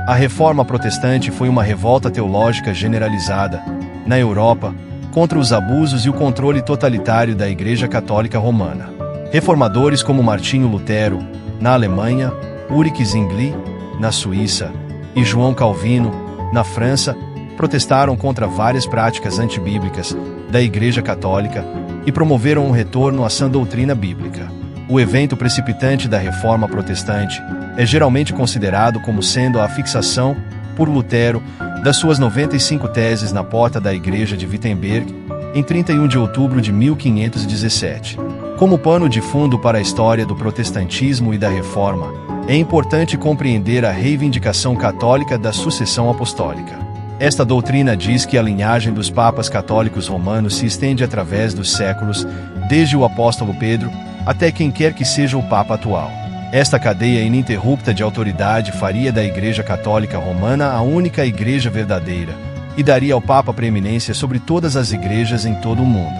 A Reforma Protestante foi uma revolta teológica generalizada, na Europa, contra os abusos e o controle totalitário da Igreja Católica Romana. Reformadores como Martinho Lutero, na Alemanha, Ulrich Zwingli, na Suíça, e João Calvino, na França, protestaram contra várias práticas antibíblicas da Igreja Católica e promoveram um retorno à sã doutrina bíblica. O evento precipitante da Reforma Protestante é geralmente considerado como sendo a fixação, por Lutero, das suas 95 teses na porta da Igreja de Wittenberg, em 31 de outubro de 1517. Como pano de fundo para a história do protestantismo e da Reforma, é importante compreender a reivindicação católica da sucessão apostólica. Esta doutrina diz que a linhagem dos papas católicos romanos se estende através dos séculos, desde o apóstolo Pedro, até quem quer que seja o Papa atual. Esta cadeia ininterrupta de autoridade faria da Igreja Católica Romana a única igreja verdadeira, e daria ao Papa preeminência sobre todas as igrejas em todo o mundo.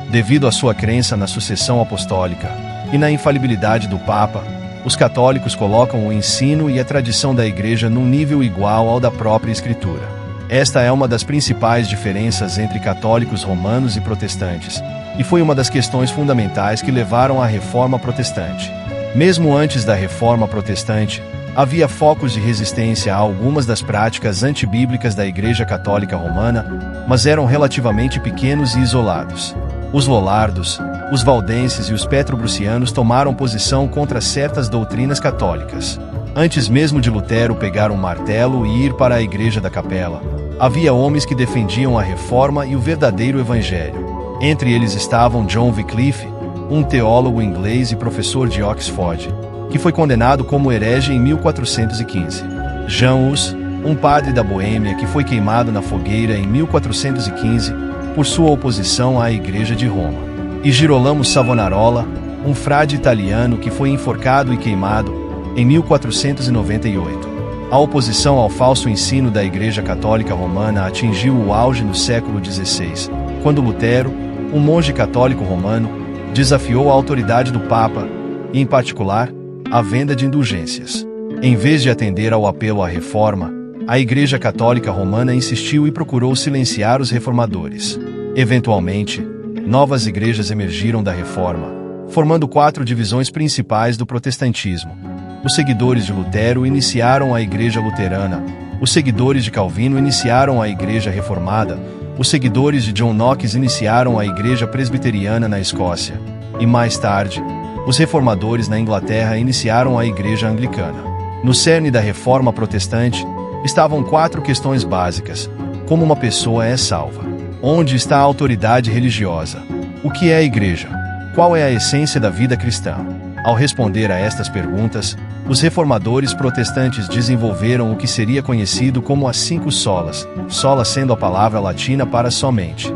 Devido à sua crença na sucessão apostólica e na infalibilidade do Papa, os católicos colocam o ensino e a tradição da Igreja num nível igual ao da própria Escritura. Esta é uma das principais diferenças entre católicos romanos e protestantes, e foi uma das questões fundamentais que levaram à Reforma Protestante. Mesmo antes da Reforma Protestante, havia focos de resistência a algumas das práticas antibíblicas da Igreja Católica Romana, mas eram relativamente pequenos e isolados. Os lollardos, os valdenses e os petrobrucianos tomaram posição contra certas doutrinas católicas. Antes mesmo de Lutero pegar um martelo e ir para a Igreja da Capela, havia homens que defendiam a Reforma e o verdadeiro Evangelho. Entre eles estavam John Wycliffe, um teólogo inglês e professor de Oxford, que foi condenado como herege em 1415. Jean Hus, um padre da Boêmia que foi queimado na fogueira em 1415 por sua oposição à Igreja de Roma. E Girolamo Savonarola, um frade italiano que foi enforcado e queimado em 1498. A oposição ao falso ensino da Igreja Católica Romana atingiu o auge no século XVI, quando Lutero, um monge católico romano, desafiou a autoridade do Papa e, em particular, a venda de indulgências. Em vez de atender ao apelo à reforma, a Igreja Católica Romana insistiu e procurou silenciar os reformadores. Eventualmente, novas igrejas emergiram da Reforma, formando 4 divisões principais do protestantismo. Os seguidores de Lutero iniciaram a Igreja Luterana, os seguidores de Calvino iniciaram a Igreja Reformada, os seguidores de John Knox iniciaram a Igreja Presbiteriana na Escócia, e mais tarde, os reformadores na Inglaterra iniciaram a Igreja Anglicana. No cerne da Reforma Protestante, estavam 4 questões básicas: como uma pessoa é salva? Onde está a autoridade religiosa? O que é a Igreja? Qual é a essência da vida cristã? Ao responder a estas perguntas, os reformadores protestantes desenvolveram o que seria conhecido como as 5 solas, sola sendo a palavra latina para somente.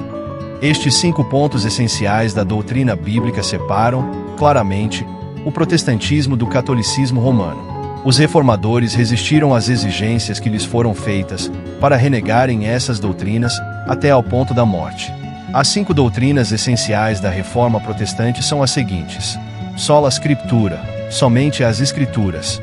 Estes 5 pontos essenciais da doutrina bíblica separam, claramente, o protestantismo do catolicismo romano. Os reformadores resistiram às exigências que lhes foram feitas para renegarem essas doutrinas até ao ponto da morte. As 5 doutrinas essenciais da Reforma Protestante são as seguintes: sola scriptura, somente as Escrituras.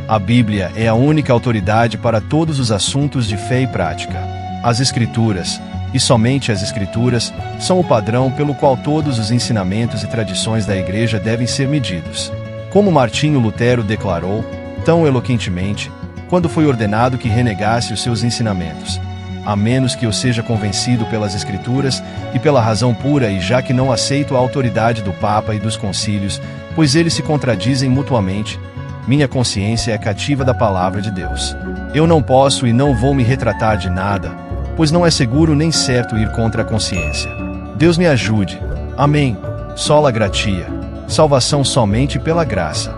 A Bíblia é a única autoridade para todos os assuntos de fé e prática. As Escrituras, e somente as Escrituras, são o padrão pelo qual todos os ensinamentos e tradições da Igreja devem ser medidos. Como Martinho Lutero declarou, tão eloquentemente, quando foi ordenado que renegasse os seus ensinamentos: a menos que eu seja convencido pelas Escrituras e pela razão pura, e já que não aceito a autoridade do Papa e dos concílios, pois eles se contradizem mutuamente, minha consciência é cativa da palavra de Deus. Eu não posso e não vou me retratar de nada, pois não é seguro nem certo ir contra a consciência. Deus me ajude. Amém. Sola gratia. Salvação somente pela graça.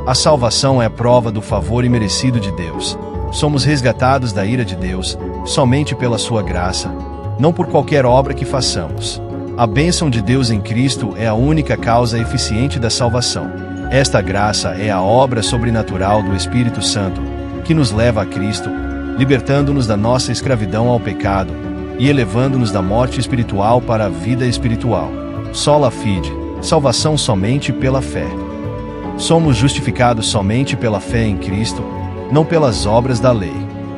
A salvação é a prova do favor imerecido de Deus. Somos resgatados da ira de Deus, somente pela sua graça, não por qualquer obra que façamos. A bênção de Deus em Cristo é a única causa eficiente da salvação. Esta graça é a obra sobrenatural do Espírito Santo, que nos leva a Cristo, libertando-nos da nossa escravidão ao pecado e elevando-nos da morte espiritual para a vida espiritual. Sola fide, salvação somente pela fé. Somos justificados somente pela fé em Cristo, não pelas obras da lei.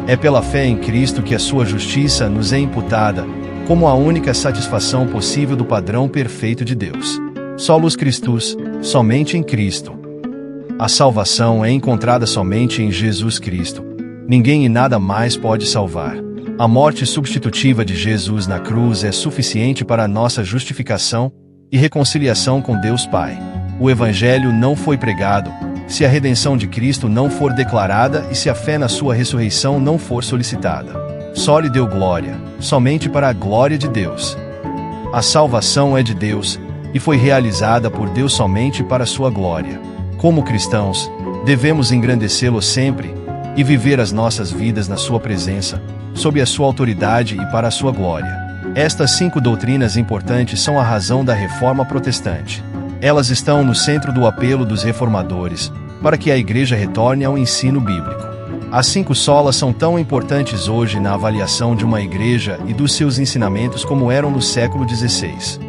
É pela fé em Cristo que a sua justiça nos é imputada, como a única satisfação possível do padrão perfeito de Deus. Solus Christus, somente em Cristo. A salvação é encontrada somente em Jesus Cristo. Ninguém e nada mais pode salvar. A morte substitutiva de Jesus na cruz é suficiente para a nossa justificação e reconciliação com Deus Pai. O Evangelho não foi pregado, se a redenção de Cristo não for declarada e se a fé na sua ressurreição não for solicitada. Só lhe deu glória, somente para a glória de Deus. A salvação é de Deus, e foi realizada por Deus somente para a sua glória. Como cristãos, devemos engrandecê-lo sempre e viver as nossas vidas na sua presença, sob a sua autoridade e para a sua glória. Estas 5 doutrinas importantes são a razão da Reforma Protestante. Elas estão no centro do apelo dos reformadores, para que a Igreja retorne ao ensino bíblico. As 5 solas são tão importantes hoje na avaliação de uma igreja e dos seus ensinamentos como eram no século XVI.